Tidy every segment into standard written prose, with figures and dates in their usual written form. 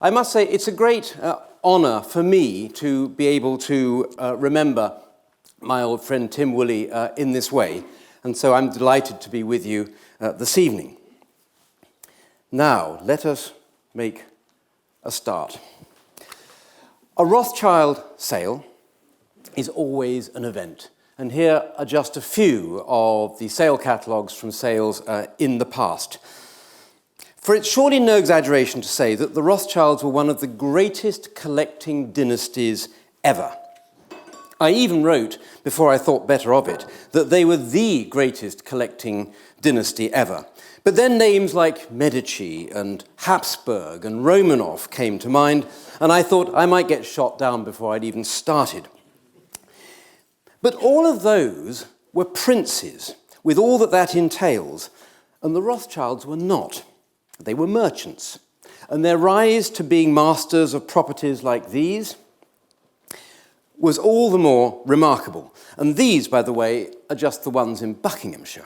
I must say it's a great honour for me to be able to remember my old friend Tim Woolley in this way, and so I'm delighted to be with you this evening. Now, let us make a start. A Rothschild sale is always an event, and here are just a few of the sale catalogues from sales in the past. For it's surely no exaggeration to say that the Rothschilds were one of the greatest collecting dynasties ever. I even wrote, before I thought better of it, that they were the greatest collecting dynasty ever. But then names like Medici and Habsburg and Romanov came to mind, and I thought I might get shot down before I'd even started. But all of those were princes, with all that entails, and the Rothschilds were not. They were merchants, and their rise to being masters of properties like these was all the more remarkable. And these, by the way, are just the ones in Buckinghamshire.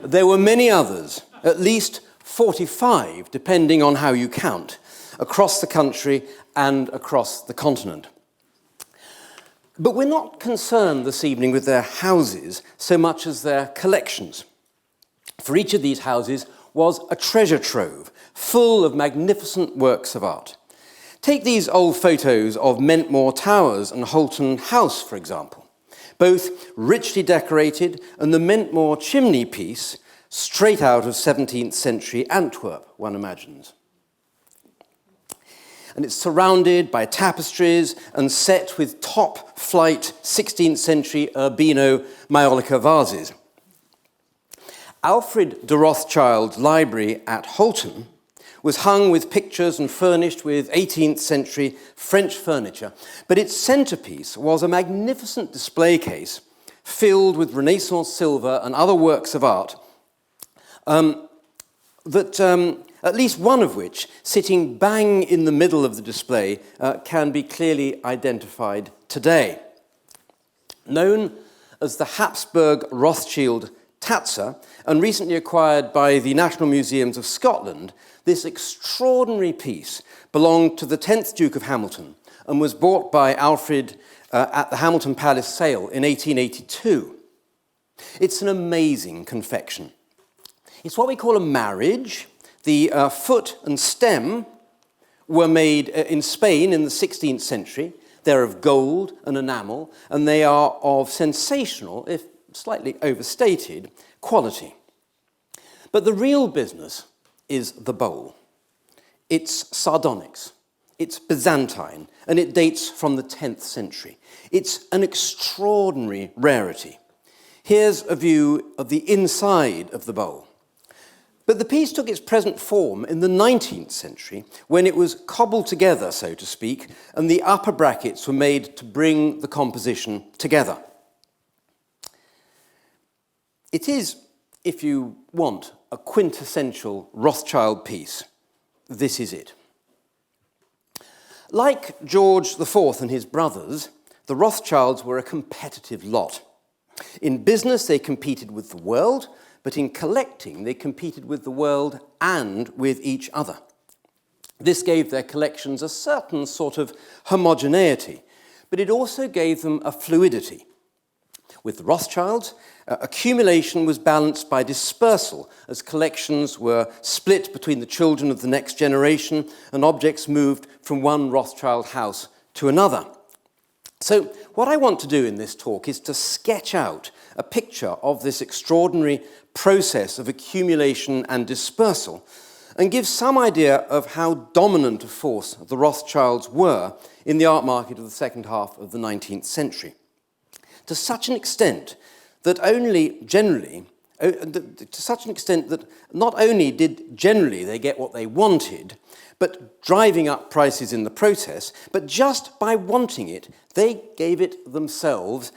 There were many others, at least 45, depending on how you count, across the country and across the continent. But we're not concerned this evening with their houses so much as their collections. For each of these houses was a treasure trove full of magnificent works of art. Take these old photos of Mentmore Towers and Holton House, for example, both richly decorated, and the Mentmore chimney piece straight out of 17th century Antwerp, one imagines. And it's surrounded by tapestries and set with top-flight 16th century Urbino Maiolica vases. Alfred de Rothschild's library at Holton was hung with pictures and furnished with 18th century French furniture, but its centerpiece was a magnificent display case filled with Renaissance silver and other works of art, at least one of which, sitting bang in the middle of the display, can be clearly identified today. Known as the Habsburg Rothschild Tatzer, and recently acquired by the National Museums of Scotland, this extraordinary piece belonged to the 10th Duke of Hamilton and was bought by Alfred at the Hamilton Palace sale in 1882. It's an amazing confection. It's what we call a marriage. The foot and stem were made in Spain in the 16th century. They're of gold and enamel, and they are of sensational, if slightly overstated, quality. But the real business is the bowl. It's sardonyx, it's Byzantine, and it dates from the 10th century. It's an extraordinary rarity. Here's a view of the inside of the bowl. But the piece took its present form in the 19th century, when it was cobbled together, so to speak, and the upper brackets were made to bring the composition together. It is, if you want, a quintessential Rothschild piece. This is it. Like George IV and his brothers, the Rothschilds were a competitive lot. In business, they competed with the world, but in collecting, they competed with the world and with each other. This gave their collections a certain sort of homogeneity, but it also gave them a fluidity. With the Rothschilds, accumulation was balanced by dispersal, as collections were split between the children of the next generation and objects moved from one Rothschild house to another. So what I want to do in this talk is to sketch out a picture of this extraordinary process of accumulation and dispersal, and give some idea of how dominant a force the Rothschilds were in the art market of the second half of the 19th century. To such an extent that not only did generally they get what they wanted, but driving up prices in the process, but just by wanting it, they gave it themselves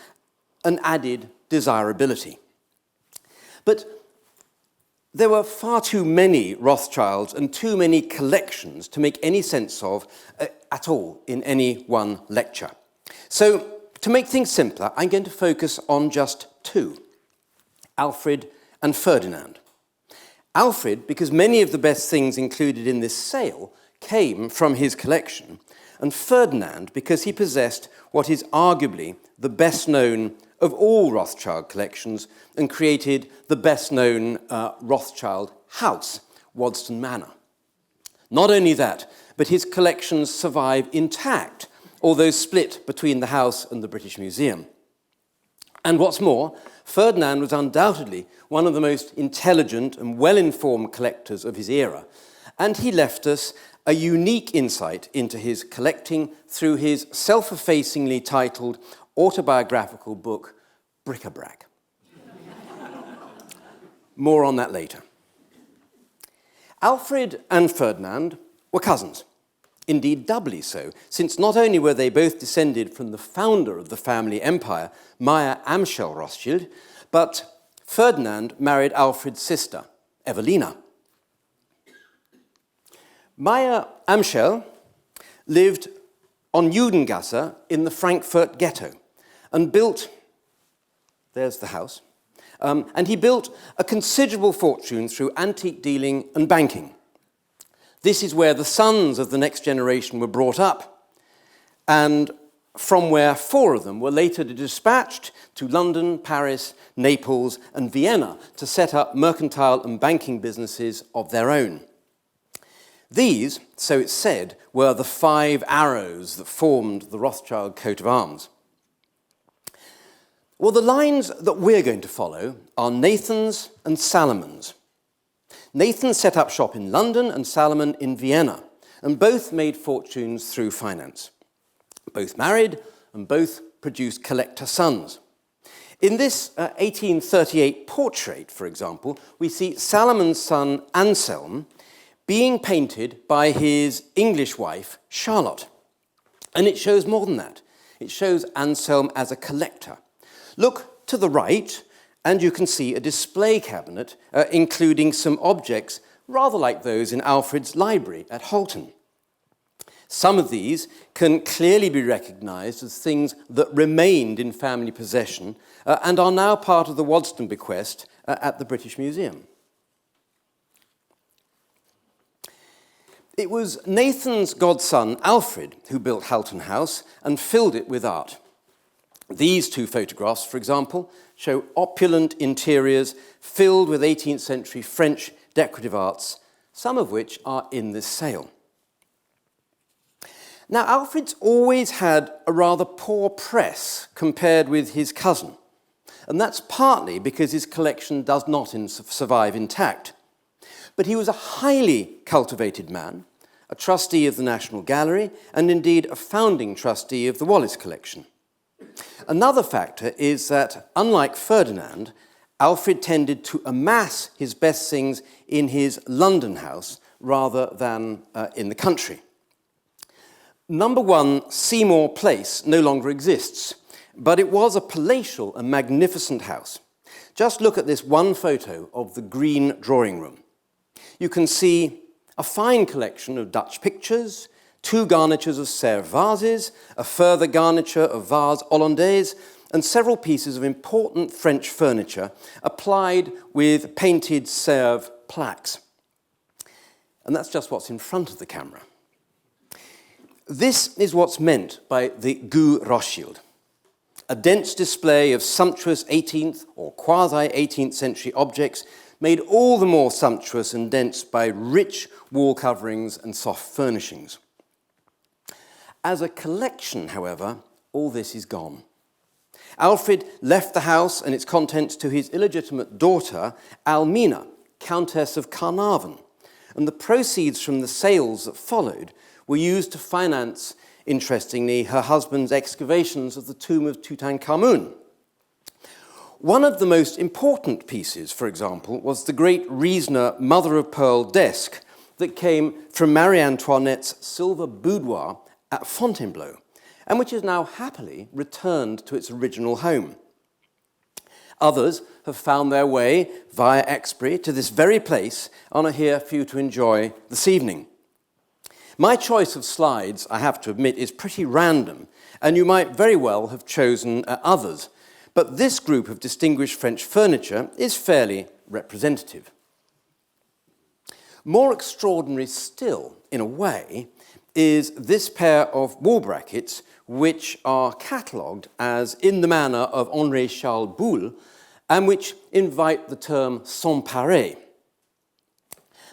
an added desirability. But there were far too many Rothschilds and too many collections to make any sense of at all in any one lecture. So, to make things simpler, I'm going to focus on just two, Alfred and Ferdinand. Alfred, because many of the best things included in this sale came from his collection, and Ferdinand because he possessed what is arguably the best known of all Rothschild collections and created the best known Rothschild house, Waddesdon Manor. Not only that, but his collections survive intact, although split between the house and the British Museum. And what's more, Ferdinand was undoubtedly one of the most intelligent and well-informed collectors of his era, and he left us a unique insight into his collecting through his self-effacingly titled autobiographical book, Bric-a-Brac. More on that later. Alfred and Ferdinand were cousins, indeed doubly so, since not only were they both descended from the founder of the family empire, Meyer Amschel Rothschild, but Ferdinand married Alfred's sister, Evelina. Meyer Amschel lived on Judengasse in the Frankfurt ghetto and built, there's the house, and he built a considerable fortune through antique dealing and banking. This is where the sons of the next generation were brought up, and from where 4 of them were later dispatched to London, Paris, Naples, and Vienna to set up mercantile and banking businesses of their own. These, so it's said, were the 5 arrows that formed the Rothschild coat of arms. Well, the lines that we're going to follow are Nathan's and Salomon's. Nathan set up shop in London and Salomon in Vienna, and both made fortunes through finance. Both married and both produced collector sons. In this 1838 portrait, for example, we see Salomon's son Anselm being painted by his English wife, Charlotte. And it shows more than that. It shows Anselm as a collector. Look to the right, and you can see a display cabinet including some objects rather like those in Alfred's library at Holton. Some of these can clearly be recognized as things that remained in family possession and are now part of the Waddesdon bequest at the British Museum. It was Nathan's godson, Alfred, who built Halton House and filled it with art. These 2 photographs, for example, show opulent interiors filled with 18th century French decorative arts, some of which are in this sale. Now, Alfred's always had a rather poor press compared with his cousin, and that's partly because his collection does not survive intact. But he was a highly cultivated man, a trustee of the National Gallery, and indeed a founding trustee of the Wallace Collection. Another factor is that, unlike Ferdinand, Alfred tended to amass his best things in his London house rather than in the country. Number 1 Seymour Place no longer exists, but it was a palatial and magnificent house. Just look at this one photo of the green drawing room. You can see a fine collection of Dutch pictures, 2 garnitures of Sèvres vases, a further garniture of vase hollandaise, and several pieces of important French furniture applied with painted Sèvres plaques. And that's just what's in front of the camera. This is what's meant by the Goût Rothschild, a dense display of sumptuous 18th or quasi-18th century objects made all the more sumptuous and dense by rich wall coverings and soft furnishings. As a collection, however, all this is gone. Alfred left the house and its contents to his illegitimate daughter, Almina, Countess of Carnarvon, and the proceeds from the sales that followed were used to finance, interestingly, her husband's excavations of the tomb of Tutankhamun. One of the most important pieces, for example, was the great Riesner mother-of-pearl desk that came from Marie Antoinette's silver boudoir at Fontainebleau, and which is now happily returned to its original home. Others have found their way via Exbury to this very place and are here for you to enjoy this evening. My choice of slides, I have to admit, is pretty random, and you might very well have chosen others. But this group of distinguished French furniture is fairly representative. More extraordinary still, in a way, is this pair of wall brackets which are catalogued as in the manner of Henri Charles Boulle and which invite the term sans pareil.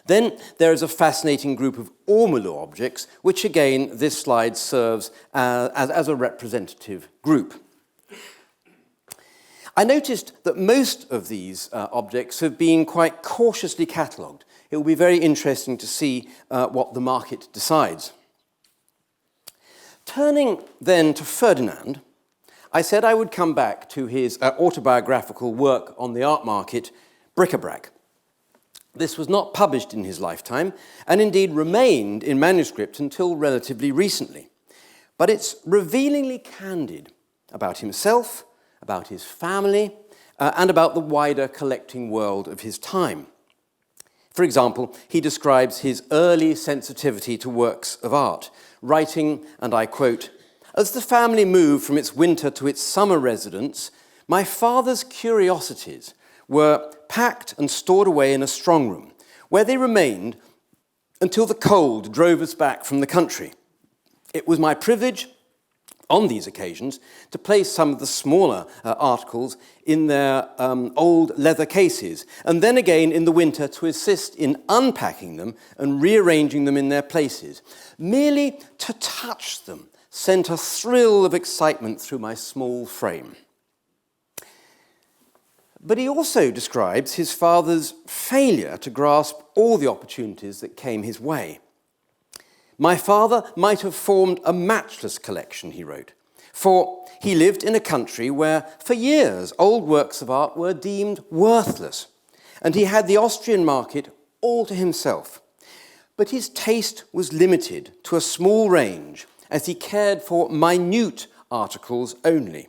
Then there is a fascinating group of ormolu objects, which again this slide serves as a representative group. I noticed that most of these objects have been quite cautiously catalogued. It will be very interesting to see what the market decides. Turning then to Ferdinand, I said I would come back to his autobiographical work on the art market, Bric-a-Brac. This was not published in his lifetime, and indeed remained in manuscript until relatively recently. But it's revealingly candid about himself, about his family, and about the wider collecting world of his time. For example, he describes his early sensitivity to works of art, writing, and I quote, "As the family moved from its winter to its summer residence, my father's curiosities were packed and stored away in a strong room, where they remained until the cold drove us back from the country. It was my privilege on these occasions to place some of the smaller articles in their old leather cases, and then again in the winter to assist in unpacking them and rearranging them in their places. Merely to touch them sent a thrill of excitement through my small frame." But he also describes his father's failure to grasp all the opportunities that came his way. "My father might have formed a matchless collection," he wrote, "for he lived in a country where for years old works of art were deemed worthless, and he had the Austrian market all to himself. But his taste was limited to a small range, as he cared for minute articles only,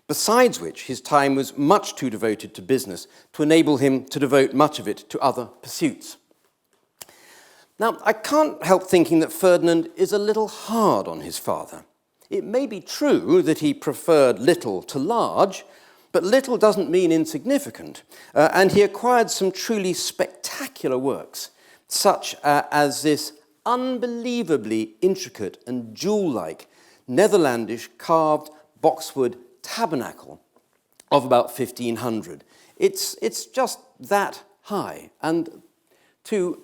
besides which his time was much too devoted to business to enable him to devote much of it to other pursuits." Now, I can't help thinking that Ferdinand is a little hard on his father. It may be true that he preferred little to large, but little doesn't mean insignificant, and he acquired some truly spectacular works, such as this unbelievably intricate and jewel-like Netherlandish carved boxwood tabernacle of about 1500. It's just that high, and to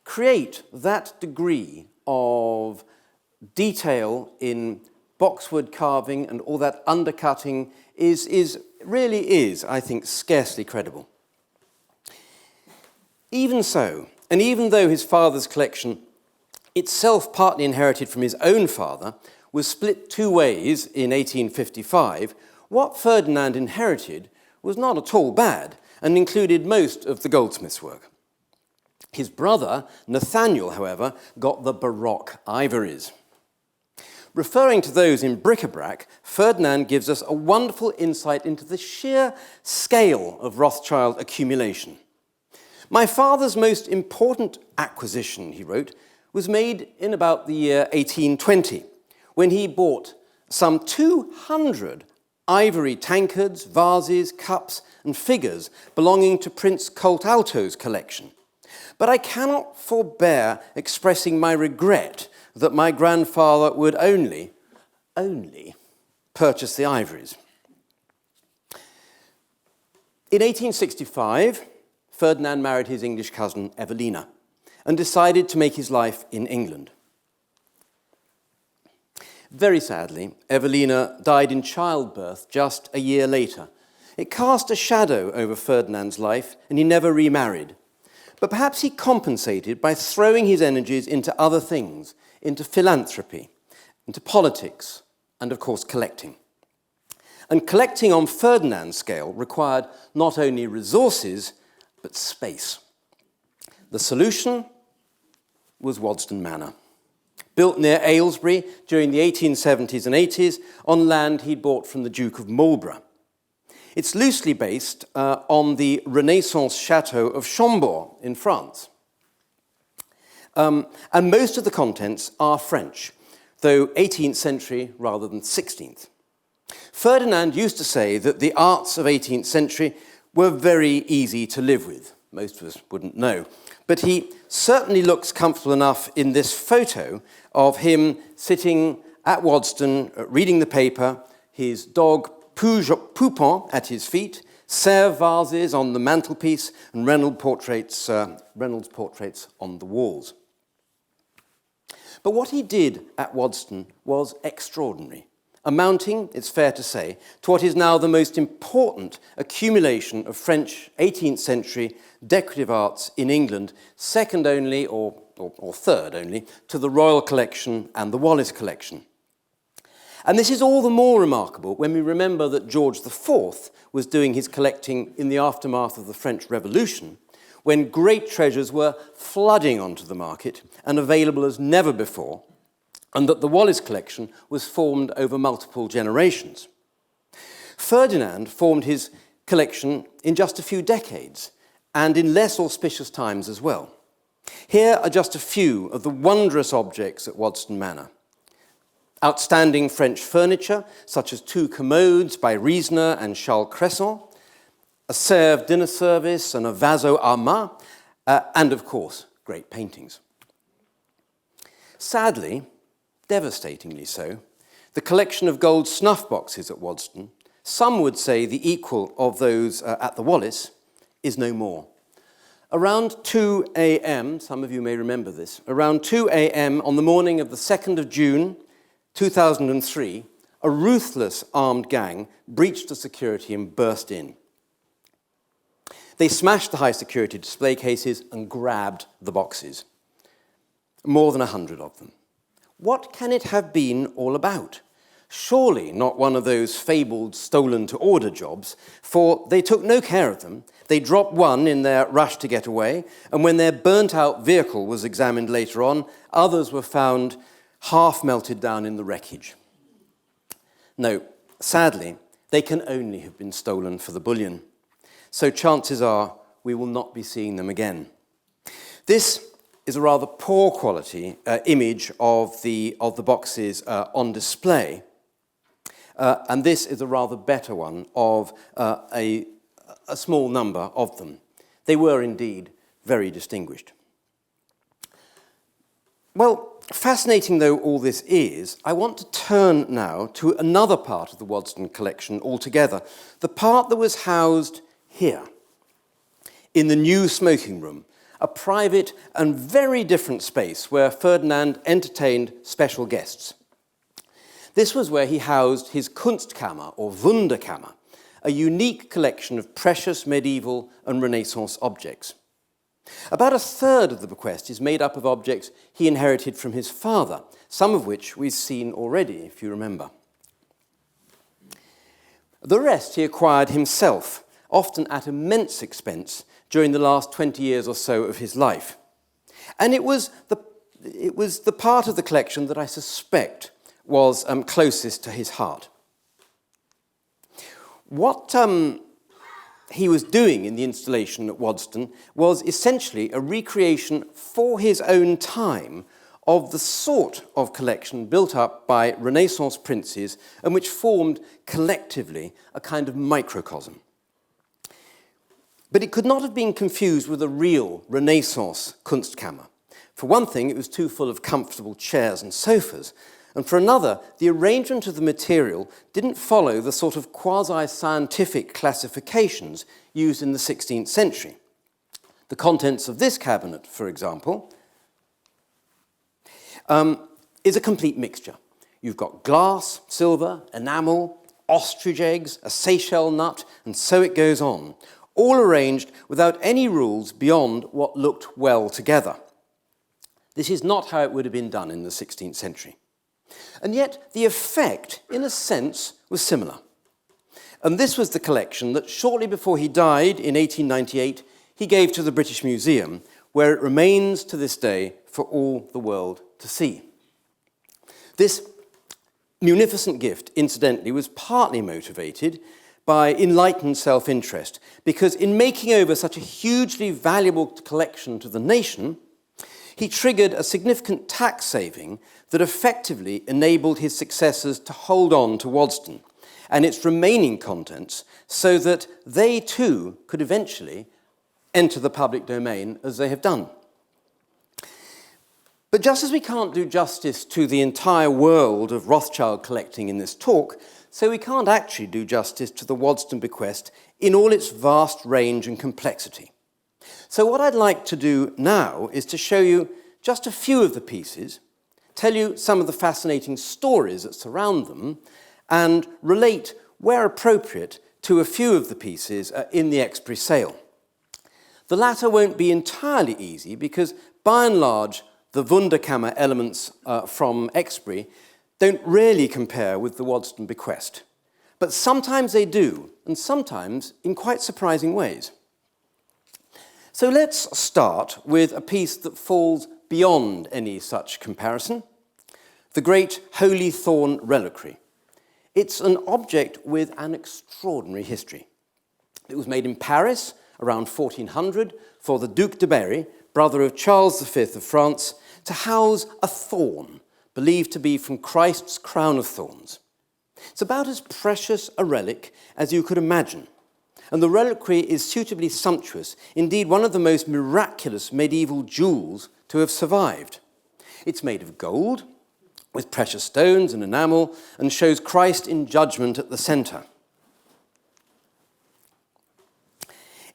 create that degree of detail in boxwood carving and all that undercutting really is, I think, scarcely credible. Even so, and even though his father's collection, itself partly inherited from his own father, was split two ways in 1855, what Ferdinand inherited was not at all bad and included most of the goldsmith's work. His brother, Nathaniel, however, got the Baroque ivories. Referring to those in bric-a-brac, Ferdinand gives us a wonderful insight into the sheer scale of Rothschild accumulation. "My father's most important acquisition," he wrote, "was made in about the year 1820, when he bought some 200 ivory tankards, vases, cups, and figures belonging to Prince Coltalto's collection. But I cannot forbear expressing my regret that my grandfather would only purchase the ivories." In 1865, Ferdinand married his English cousin Evelina and decided to make his life in England. Very sadly, Evelina died in childbirth just a year later. It cast a shadow over Ferdinand's life, and he never remarried. But perhaps he compensated by throwing his energies into other things, into philanthropy, into politics, and of course collecting. And collecting on Ferdinand's scale required not only resources, but space. The solution was Waddesdon Manor, built near Aylesbury during the 1870s and 80s on land he'd bought from the Duke of Marlborough. It's loosely based on the Renaissance chateau of Chambord in France. And most of the contents are French, though 18th century rather than 16th. Ferdinand used to say that the arts of 18th century were very easy to live with. Most of us wouldn't know. but he certainly looks comfortable enough in this photo of him sitting at Waddesdon, reading the paper, his dog Poupon at his feet, Sèvres vases on the mantelpiece, and Reynolds portraits on the walls. But what he did at Waddesdon was extraordinary, amounting, it's fair to say, to what is now the most important accumulation of French 18th century decorative arts in England, second only, or third only, to the Royal Collection and the Wallace Collection. And this is all the more remarkable when we remember that George IV was doing his collecting in the aftermath of the French Revolution, when great treasures were flooding onto the market and available as never before, and that the Wallace collection was formed over multiple generations. Ferdinand formed his collection in just a few decades, and in less auspicious times as well. Here are just a few of the wondrous objects at Waddesdon Manor. Outstanding French furniture, such as 2 commodes by Riesner and Charles Cresson, a Sèvres dinner service and a vaso à main, and of course, great paintings. Sadly, devastatingly so, the collection of gold snuff boxes at Waddesdon, some would say the equal of those at the Wallace, is no more. Around 2 a.m., some of you may remember this, around 2 a.m. on the morning of the 2nd of June, 2003, a ruthless armed gang breached the security and burst in. They smashed the high-security display cases and grabbed the boxes. More than 100 of them. What can it have been all about? Surely not one of those fabled stolen-to-order jobs, for they took no care of them. They dropped one in their rush to get away, and when their burnt-out vehicle was examined later on, others were found half melted down in the wreckage. No, sadly, they can only have been stolen for the bullion. So chances are we will not be seeing them again. This is a rather poor quality image of the boxes on display, and this is a rather better one of a small number of them. They were indeed very distinguished. Well, fascinating though all this is, I want to turn now to another part of the Waddesdon collection altogether, the part that was housed here, in the new smoking room, a private and very different space where Ferdinand entertained special guests. This was where he housed his Kunstkammer, or Wunderkammer, a unique collection of precious medieval and Renaissance objects. About a third of the bequest is made up of objects he inherited from his father, some of which we've seen already, if you remember. The rest he acquired himself, often at immense expense, during the last 20 years or so of his life. And it was the part of the collection that I suspect was closest to his heart. What he was doing in the installation at Waddesdon was essentially a recreation for his own time of the sort of collection built up by Renaissance princes and which formed collectively a kind of microcosm. But it could not have been confused with a real Renaissance Kunstkammer. For one thing, it was too full of comfortable chairs and sofas, and for another, the arrangement of the material didn't follow the sort of quasi-scientific classifications used in the 16th century. The contents of this cabinet, for example, is a complete mixture. You've got glass, silver, enamel, ostrich eggs, a Seychelles nut, and so it goes on, all arranged without any rules beyond what looked well together. This is not how it would have been done in the 16th century. And yet the effect, in a sense, was similar. And this was the collection that shortly before he died in 1898, he gave to the British Museum, where it remains to this day for all the world to see. This munificent gift, incidentally, was partly motivated by enlightened self-interest, because in making over such a hugely valuable collection to the nation, he triggered a significant tax saving that effectively enabled his successors to hold on to Waddesdon and its remaining contents so that they too could eventually enter the public domain as they have done. But just as we can't do justice to the entire world of Rothschild collecting in this talk, so we can't actually do justice to the Waddesdon bequest in all its vast range and complexity. So what I'd like to do now is to show you just a few of the pieces, tell you some of the fascinating stories that surround them, and relate, where appropriate, to a few of the pieces in the Exbury sale. The latter won't be entirely easy because, by and large, the Wunderkammer elements from Exbury don't really compare with the Waddesdon bequest. But sometimes they do, and sometimes in quite surprising ways. So let's start with a piece that falls beyond any such comparison, the great Holy Thorn Reliquary. It's an object with an extraordinary history. It was made in Paris around 1400 for the Duc de Berry, brother of Charles V of France, to house a thorn believed to be from Christ's crown of thorns. It's about as precious a relic as you could imagine, and the reliquary is suitably sumptuous, indeed one of the most miraculous medieval jewels to have survived. It's made of gold, with precious stones and enamel, and shows Christ in judgment at the centre.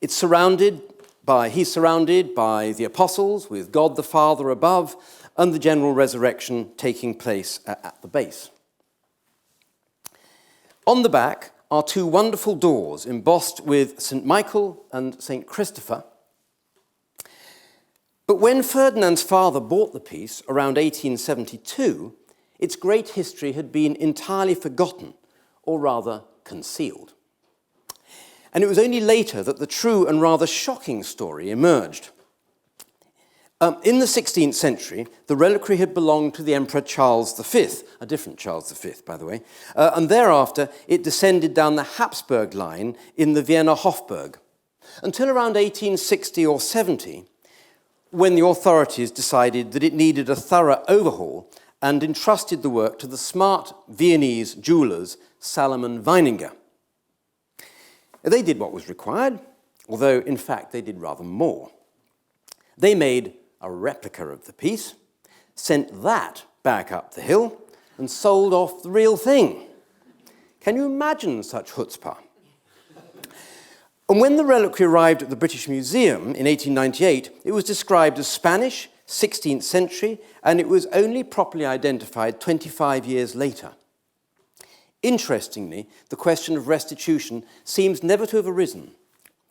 He's surrounded by the apostles, with God the Father above, and the general resurrection taking place at the base. On the back are two wonderful doors embossed with St. Michael and St. Christopher. But when Ferdinand's father bought the piece around 1872, its great history had been entirely forgotten, or rather concealed. And it was only later that the true and rather shocking story emerged. In the 16th century, the reliquary had belonged to the Emperor Charles V, a different Charles V, by the way, and thereafter it descended down the Habsburg line in the Vienna Hofburg, until around 1860 or 70, when the authorities decided that it needed a thorough overhaul and entrusted the work to the smart Viennese jewellers Salomon Weininger. They did what was required, although in fact they did rather more. They made a replica of the piece, sent that back up the hill, and sold off the real thing. Can you imagine such chutzpah? And when the reliquary arrived at the British Museum in 1898, it was described as Spanish, 16th century, and it was only properly identified 25 years later. Interestingly, the question of restitution seems never to have arisen.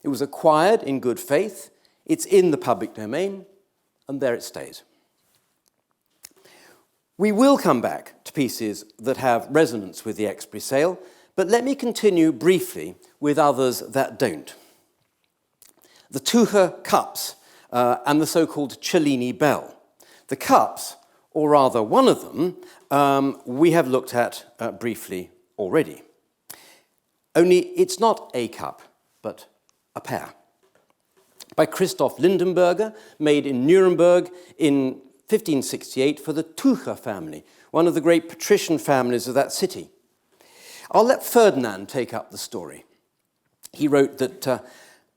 It was acquired in good faith, it's in the public domain, and there it stays. We will come back to pieces that have resonance with the Exbury sale, but let me continue briefly with others that don't. The Tucher cups and the so-called Cellini bell. The cups, or rather one of them, we have looked at briefly already. Only it's not a cup, but a pair. By Christoph Lindenberger, made in Nuremberg in 1568 for the Tucher family, one of the great patrician families of that city. I'll let Ferdinand take up the story. He wrote that,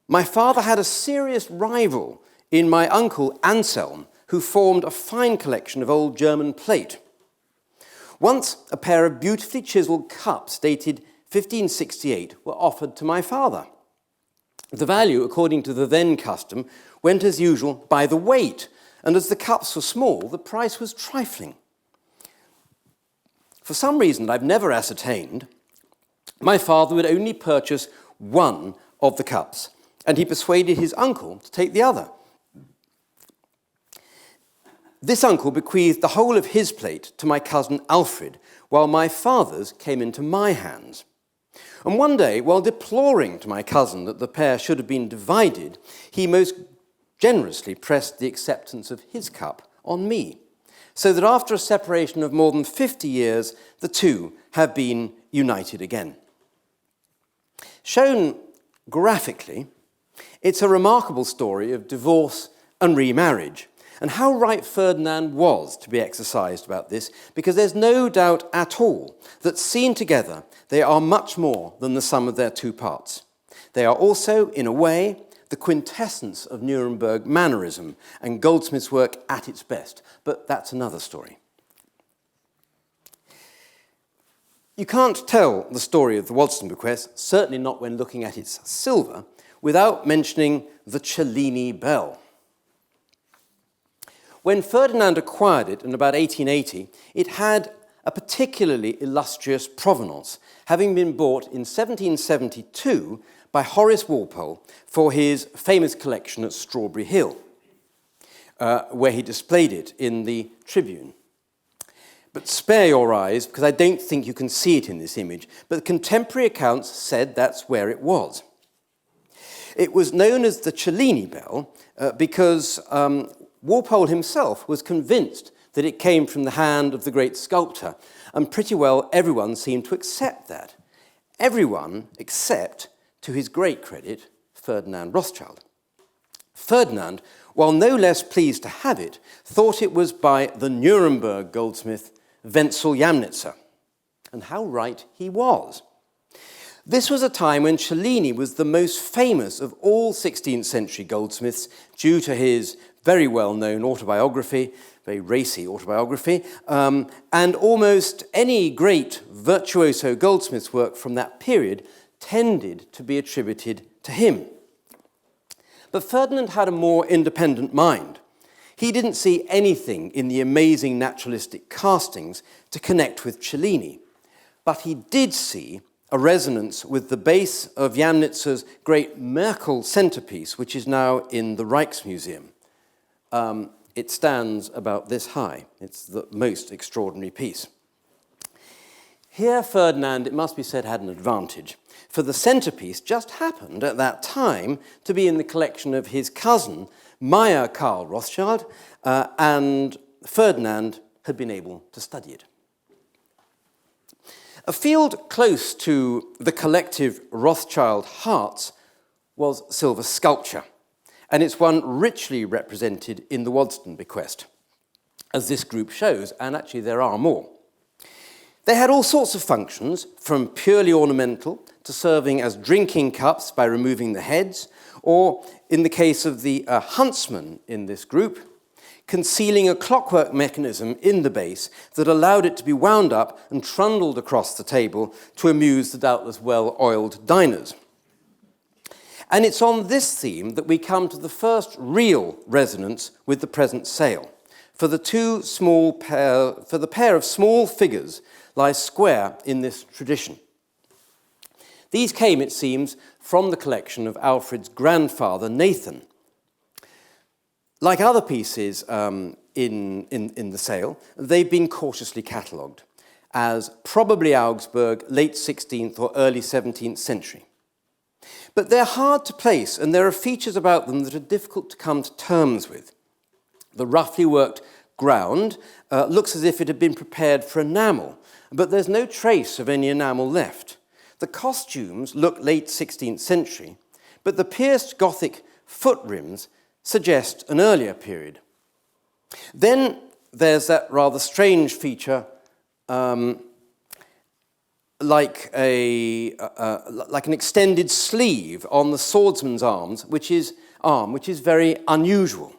my father had a serious rival in my uncle Anselm, who formed a fine collection of old German plate. Once, a pair of beautifully chiseled cups dated 1568 were offered to my father. The value, according to the then custom, went as usual by the weight, and as the cups were small, the price was trifling. For some reason I've never ascertained, my father would only purchase one of the cups, and he persuaded his uncle to take the other. This uncle bequeathed the whole of his plate to my cousin Alfred, while my father's came into my hands. And one day, while deploring to my cousin that the pair should have been divided, he most generously pressed the acceptance of his cup on me, so that after a separation of more than 50 years, the two have been united again. Shown graphically, it's a remarkable story of divorce and remarriage, and how right Ferdinand was to be exercised about this, because there's no doubt at all that seen together, they are much more than the sum of their two parts. They are also, in a way, the quintessence of Nuremberg mannerism and Goldsmith's work at its best. But that's another story. You can't tell the story of the Waddesdon bequest, certainly not when looking at its silver, without mentioning the Cellini bell. When Ferdinand acquired it in about 1880, it had a particularly illustrious provenance, having been bought in 1772 by Horace Walpole for his famous collection at Strawberry Hill, where he displayed it in the Tribune. But spare your eyes, because I don't think you can see it in this image, but contemporary accounts said that's where it was. It was known as the Cellini bell because Walpole himself was convinced that it came from the hand of the great sculptor, and pretty well everyone seemed to accept that. Everyone except, to his great credit, Ferdinand Rothschild. Ferdinand, while no less pleased to have it, thought it was by the Nuremberg goldsmith Wenzel Jamnitzer. And how right he was. This was a time when Cellini was the most famous of all 16th century goldsmiths due to his very well-known autobiography, very racy autobiography, and almost any great virtuoso goldsmith's work from that period tended to be attributed to him. But Ferdinand had a more independent mind. He didn't see anything in the amazing naturalistic castings to connect with Cellini, but he did see a resonance with the base of Jamnitzer's great Merkel centerpiece, which is now in the Rijksmuseum. It stands about this high. It's the most extraordinary piece. Here, Ferdinand, it must be said, had an advantage, for the centerpiece just happened at that time to be in the collection of his cousin, Meyer Karl Rothschild, and Ferdinand had been able to study it. A field close to the collective Rothschild hearts was silver sculpture, and it's one richly represented in the Waddesdon bequest, as this group shows, and actually there are more. They had all sorts of functions, from purely ornamental to serving as drinking cups by removing the heads, or, in the case of the huntsman in this group, concealing a clockwork mechanism in the base that allowed it to be wound up and trundled across the table to amuse the doubtless well-oiled diners. And it's on this theme that we come to the first real resonance with the present sale. For the pair of small figures lie square in this tradition. These came, it seems, from the collection of Alfred's grandfather, Nathan. Like other pieces in the sale, they've been cautiously catalogued as probably Augsburg, late 16th or early 17th century. But they're hard to place, and there are features about them that are difficult to come to terms with. The roughly worked ground looks as if it had been prepared for enamel, but there's no trace of any enamel left. The costumes look late 16th century, but the pierced Gothic foot rims suggest an earlier period. Then there's that rather strange feature like an extended sleeve on the swordsman's arm, which is very unusual.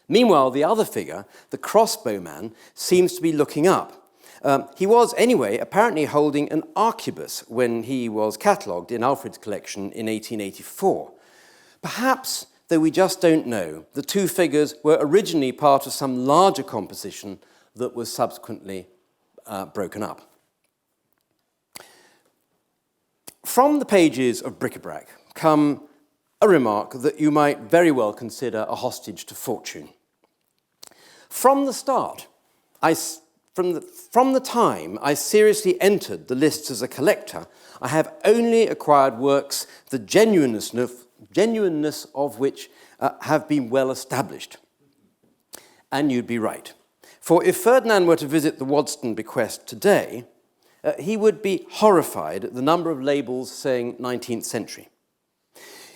Meanwhile, the other figure, the crossbowman, seems to be looking up. He was, anyway, apparently holding an arquebus when he was catalogued in Alfred's collection in 1884. Perhaps, though we just don't know, the two figures were originally part of some larger composition that was subsequently broken up. From the pages of bric-a-brac come a remark that you might very well consider a hostage to fortune. From the start, from the time I seriously entered the lists as a collector, I have only acquired works the genuineness of which have been well established. And you'd be right. For if Ferdinand were to visit the Waddesdon bequest today, he would be horrified at the number of labels saying 19th century.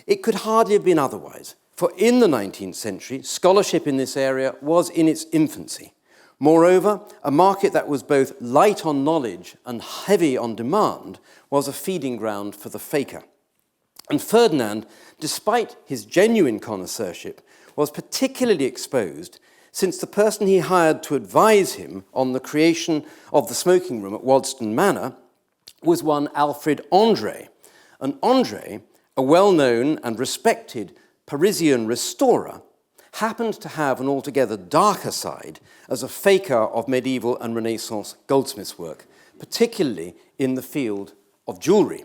It could hardly have been otherwise, for in the 19th century, scholarship in this area was in its infancy. Moreover, a market that was both light on knowledge and heavy on demand was a feeding ground for the faker. And Ferdinand, despite his genuine connoisseurship, was particularly exposed since the person he hired to advise him on the creation of the smoking room at Waddesdon Manor was one Alfred André. And André, a well-known and respected Parisian restorer, happened to have an altogether darker side as a faker of medieval and Renaissance goldsmiths' work, particularly in the field of jewellery,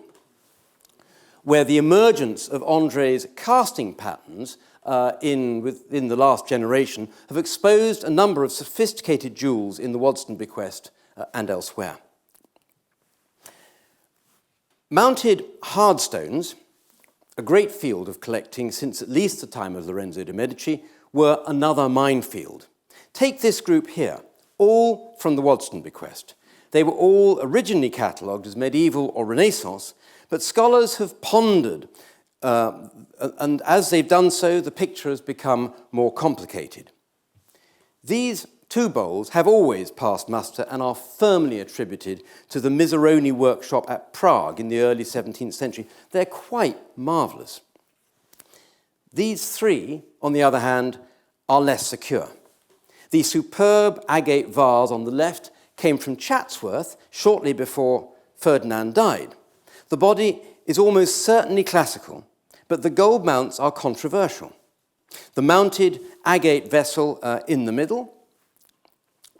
where the emergence of André's casting patterns within the last generation have exposed a number of sophisticated jewels in the Waddesdon bequest and elsewhere. Mounted hard stones, a great field of collecting since at least the time of Lorenzo de' Medici, were another minefield. Take this group here, all from the Waddesdon bequest. They were all originally catalogued as medieval or Renaissance, but scholars have pondered, and as they've done so, the picture has become more complicated. These two bowls have always passed muster and are firmly attributed to the Miseroni workshop at Prague in the early 17th century. They're quite marvellous. These three, on the other hand, are less secure. The superb agate vase on the left came from Chatsworth shortly before Ferdinand died. The body is almost certainly classical, but the gold mounts are controversial. The mounted agate vessel in the middle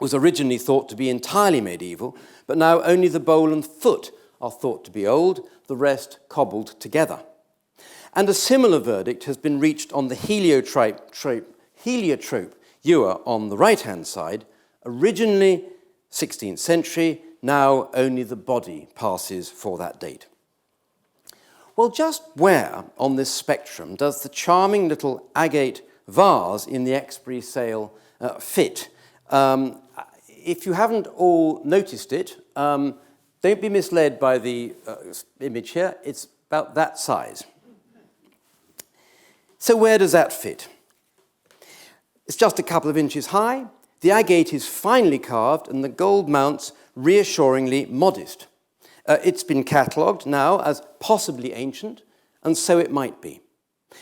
was originally thought to be entirely medieval, but now only the bowl and foot are thought to be old, the rest cobbled together. And a similar verdict has been reached on the heliotrope ewer on the right-hand side, originally 16th century, now only the body passes for that date. Well, just where on this spectrum does the charming little agate vase in the Exbury sale fit? If you haven't all noticed it, don't be misled by the image here. It's about that size. So where does that fit? It's just a couple of inches high. The agate is finely carved and the gold mounts reassuringly modest. It's been catalogued now as possibly ancient, and so it might be.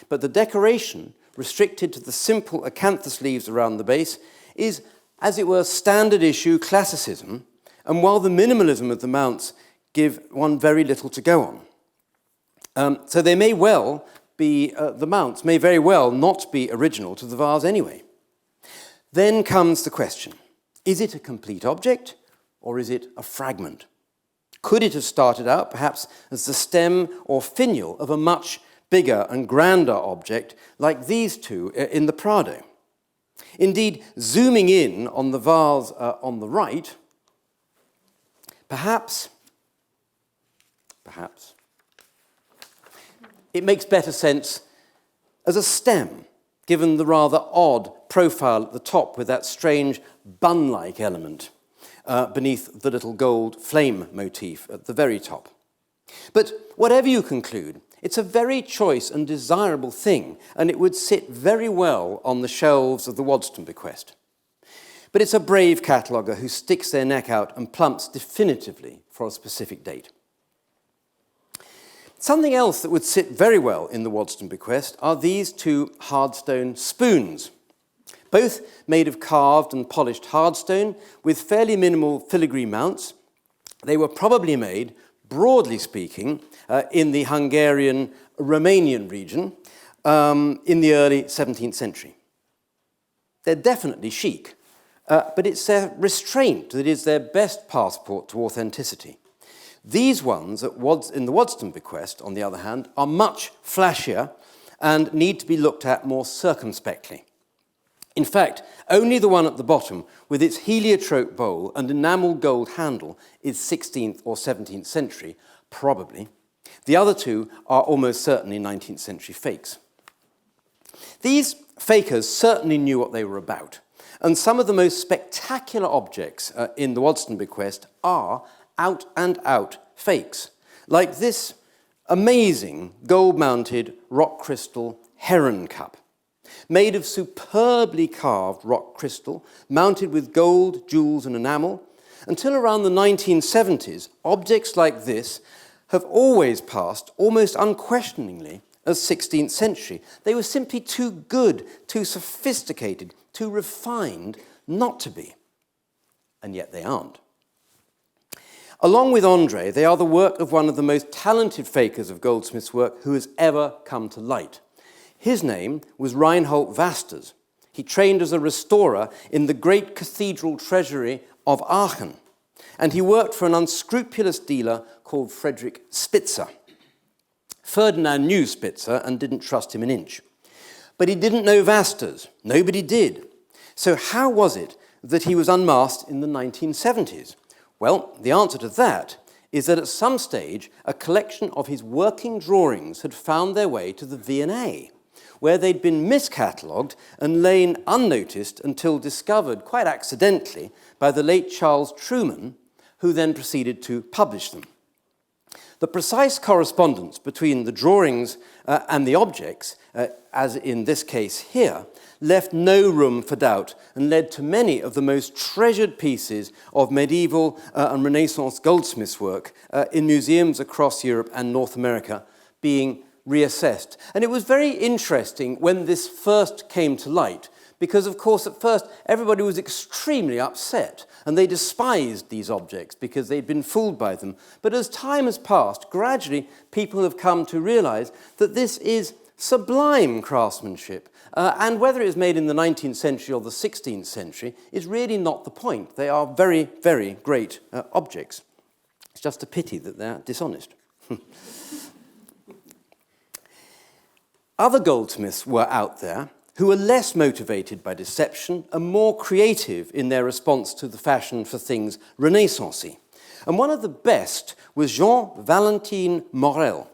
But the decoration, restricted to the simple acanthus leaves around the base, is, as it were, standard issue classicism, and while the minimalism of the mounts give one very little to go on. So they may well be, the mounts may very well not be original to the vase anyway. Then comes the question, is it a complete object or is it a fragment? Could it have started out perhaps as the stem or finial of a much bigger and grander object like these two in the Prado? Indeed, zooming in on the vase on the right, perhaps, it makes better sense as a stem, given the rather odd profile at the top with that strange bun-like element beneath the little gold flame motif at the very top. But whatever you conclude, it's a very choice and desirable thing, and it would sit very well on the shelves of the Waddesdon bequest. But it's a brave cataloguer who sticks their neck out and plumps definitively for a specific date. Something else that would sit very well in the Waddesdon bequest are these two hardstone spoons, both made of carved and polished hardstone with fairly minimal filigree mounts. They were probably made, broadly speaking, in the Hungarian-Romanian region in the early 17th century. They're definitely chic, but it's their restraint that is their best passport to authenticity. These ones in the Waddesdon bequest, on the other hand, are much flashier and need to be looked at more circumspectly. In fact, only the one at the bottom, with its heliotrope bowl and enamelled gold handle, is 16th or 17th century, probably. The other two are almost certainly 19th century fakes. These fakers certainly knew what they were about, and some of the most spectacular objects in the Waddesdon bequest are out-and-out fakes, like this amazing gold-mounted rock crystal heron cup, made of superbly carved rock crystal, mounted with gold, jewels, and enamel. Until around the 1970s, objects like this have always passed almost unquestioningly as 16th century. They were simply too good, too sophisticated, too refined not to be. And yet they aren't. Along with André, they are the work of one of the most talented fakers of goldsmith's work who has ever come to light. His name was Reinhold Wasters. He trained as a restorer in the great cathedral treasury of Aachen, and he worked for an unscrupulous dealer called Friedrich Spitzer. Ferdinand knew Spitzer and didn't trust him an inch. But he didn't know Wasters. Nobody did. So how was it that he was unmasked in the 1970s? Well, the answer to that is that at some stage, a collection of his working drawings had found their way to the V&A, where they'd been miscatalogued and lain unnoticed until discovered quite accidentally by the late Charles Truman, who then proceeded to publish them. The precise correspondence between the drawings and the objects, as in this case here, left no room for doubt and led to many of the most treasured pieces of medieval and Renaissance goldsmiths' work in museums across Europe and North America being reassessed. And it was very interesting when this first came to light, because, of course, at first everybody was extremely upset and they despised these objects because they'd been fooled by them. But as time has passed, gradually people have come to realize that this is sublime craftsmanship. And whether it was made in the 19th century or the 16th century is really not the point. They are very, very great objects. It's just a pity that they're dishonest. Other goldsmiths were out there who were less motivated by deception and more creative in their response to the fashion for things Renaissance-y. And one of the best was Jean-Valentin Morel,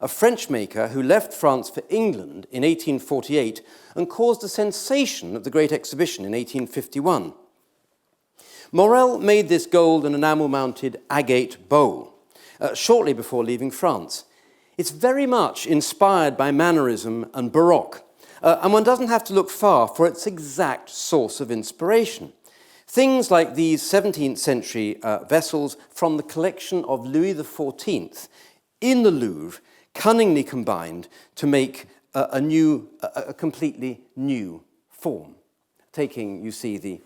a French maker who left France for England in 1848 and caused a sensation at the Great Exhibition in 1851. Morel made this gold and enamel-mounted agate bowl shortly before leaving France. It's very much inspired by mannerism and Baroque, and one doesn't have to look far for its exact source of inspiration. Things like these 17th century vessels from the collection of Louis XIV in the Louvre, cunningly combined to make a completely new form. Taking, you see,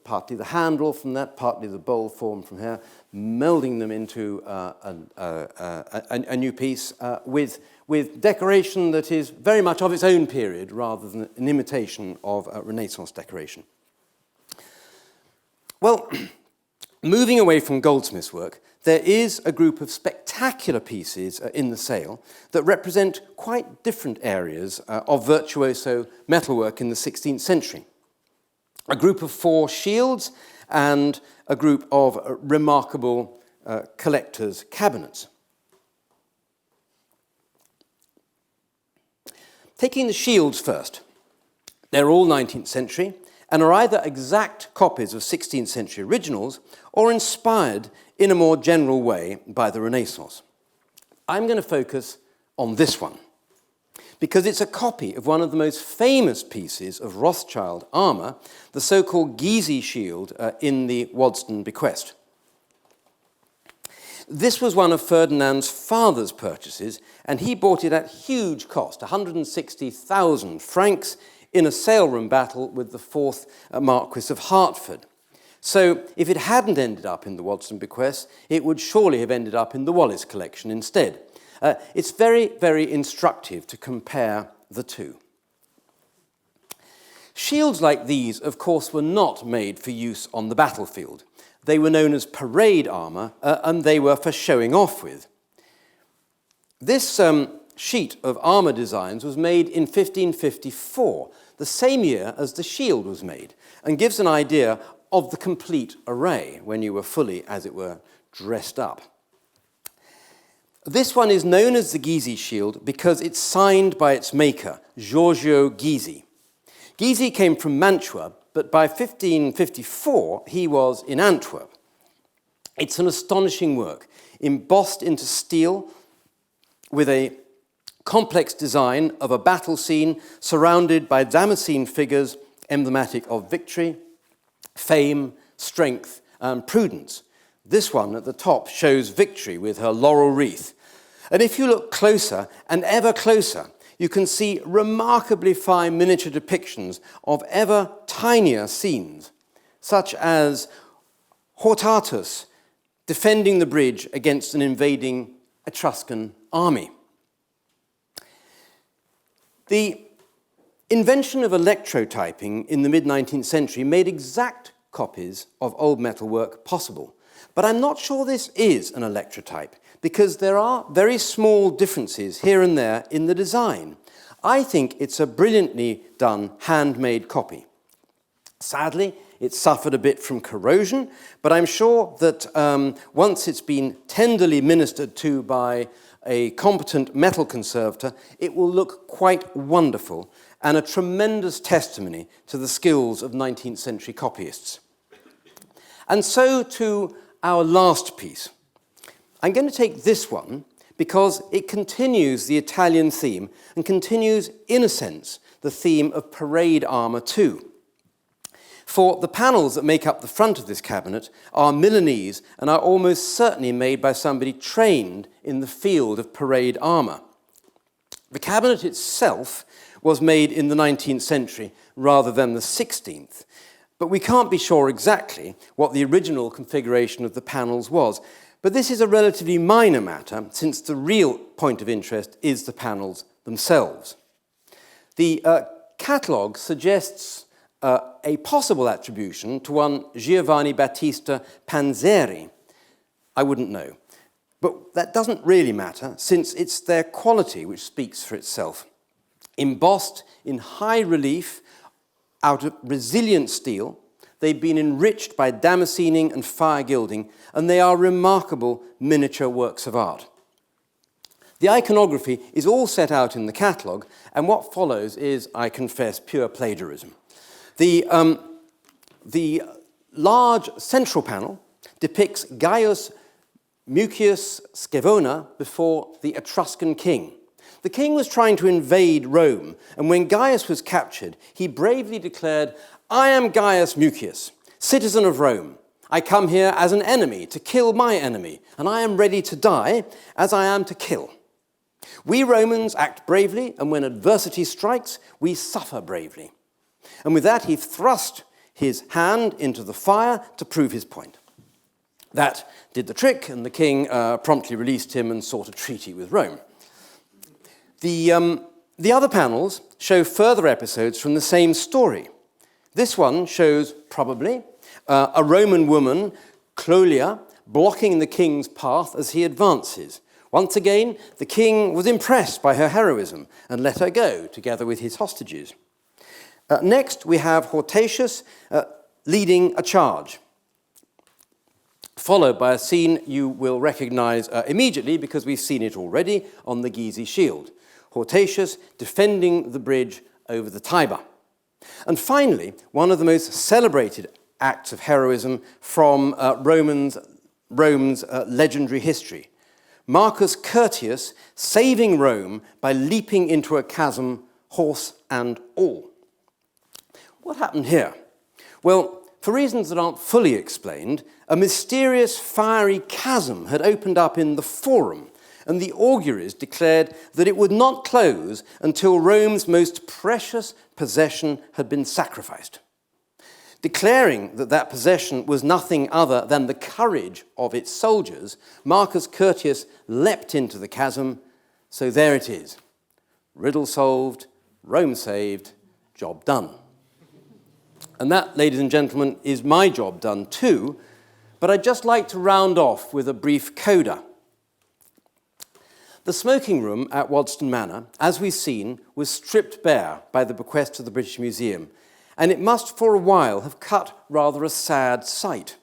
partly the handle from that, partly the bowl form from here, melding them into a new piece with decoration that is very much of its own period rather than an imitation of Renaissance decoration. Well, moving away from goldsmith's work, there is a group of spectacular pieces in the sale that represent quite different areas of virtuoso metalwork in the 16th century. A group of 4 shields and a group of remarkable collectors' cabinets. Taking the shields first, they're all 19th century and are either exact copies of 16th century originals or inspired in a more general way by the Renaissance. I'm going to focus on this one because it's a copy of one of the most famous pieces of Rothschild armour, the so-called Gizzi shield in the Waddesdon bequest. This was one of Ferdinand's father's purchases, and he bought it at huge cost, 160,000 francs, in a sale-room battle with the 4th Marquis of Hertford. So if it hadn't ended up in the Waddesdon bequest, it would surely have ended up in the Wallace collection instead. It's very, very instructive to compare the two. Shields like these, of course, were not made for use on the battlefield. They were known as parade armour, and they were for showing off with. This sheet of armour designs was made in 1554, the same year as the shield was made, and gives an idea of the complete array when you were fully, as it were, dressed up. This one is known as the Gizzi shield because it's signed by its maker, Giorgio Gizzi. Gizzi came from Mantua, but by 1554 he was in Antwerp. It's an astonishing work, embossed into steel with a complex design of a battle scene surrounded by Damascene figures emblematic of victory, fame, strength, and prudence. This one at the top shows Victory with her laurel wreath. And if you look closer and ever closer, you can see remarkably fine miniature depictions of ever tinier scenes, such as Hortatus defending the bridge against an invading Etruscan army. The invention of electrotyping in the mid-19th century made exact copies of old metalwork possible. But I'm not sure this is an electrotype, because there are very small differences here and there in the design. I think it's a brilliantly done handmade copy. Sadly, it suffered a bit from corrosion, but I'm sure that once it's been tenderly ministered to by a competent metal conservator, it will look quite wonderful and a tremendous testimony to the skills of 19th century copyists. And so to our last piece. I'm going to take this one because it continues the Italian theme and continues, in a sense, the theme of parade armour too. For the panels that make up the front of this cabinet are Milanese and are almost certainly made by somebody trained in the field of parade armour. The cabinet itself was made in the 19th century rather than the 16th, but we can't be sure exactly what the original configuration of the panels was. But this is a relatively minor matter, since the real point of interest is the panels themselves. The catalogue suggests a possible attribution to one Giovanni Battista Panzeri. I wouldn't know. But that doesn't really matter, since it's their quality which speaks for itself. Embossed in high relief out of resilient steel, they've been enriched by damascening and fire gilding, and they are remarkable miniature works of art. The iconography is all set out in the catalogue, and what follows is, I confess, pure plagiarism. The large central panel depicts Gaius Mucius Scaevona before the Etruscan king. The king was trying to invade Rome, and when Gaius was captured, he bravely declared, "I am Gaius Mucius, citizen of Rome. I come here as an enemy to kill my enemy, and I am ready to die as I am to kill. We Romans act bravely, and when adversity strikes, we suffer bravely." And with that, he thrust his hand into the fire to prove his point. That did the trick, and the king promptly released him and sought a treaty with Rome. The other panels show further episodes from the same story. This one shows, probably, a Roman woman, Cloelia, blocking the king's path as he advances. Once again, the king was impressed by her heroism and let her go, together with his hostages. Next, we have Hortatius leading a charge, followed by a scene you will recognize immediately because we've seen it already on the Gizeh shield. Hortatius defending the bridge over the Tiber. And finally, one of the most celebrated acts of heroism from Rome's legendary history. Marcus Curtius saving Rome by leaping into a chasm, horse and all. What happened here? Well, for reasons that aren't fully explained, a mysterious fiery chasm had opened up in the Forum, and the auguries declared that it would not close until Rome's most precious possession had been sacrificed. Declaring that that possession was nothing other than the courage of its soldiers, Marcus Curtius leapt into the chasm. So there it is. Riddle solved, Rome saved, job done. And that, ladies and gentlemen, is my job done too, but I'd just like to round off with a brief coda. The smoking room at Waddesdon Manor, as we've seen, was stripped bare by the bequest to the British Museum, and it must for a while have cut rather a sad sight.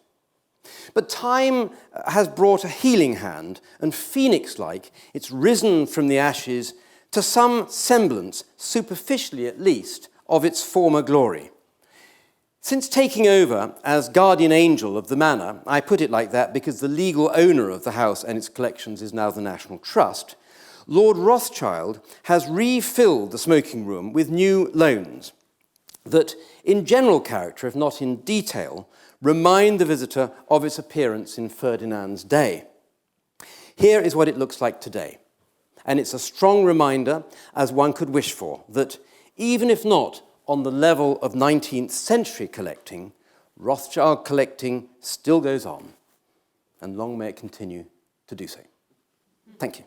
But time has brought a healing hand, and phoenix-like, it's risen from the ashes to some semblance, superficially at least, of its former glory. Since taking over as guardian angel of the manor, I put it like that because the legal owner of the house and its collections is now the National Trust, Lord Rothschild has refilled the smoking room with new loans. that in general character, if not in detail, remind the visitor of its appearance in Ferdinand's day. Here is what it looks like today. And it's a strong reminder, as one could wish for, that even if not on the level of 19th century collecting, Rothschild collecting still goes on, and long may it continue to do so. Thank you.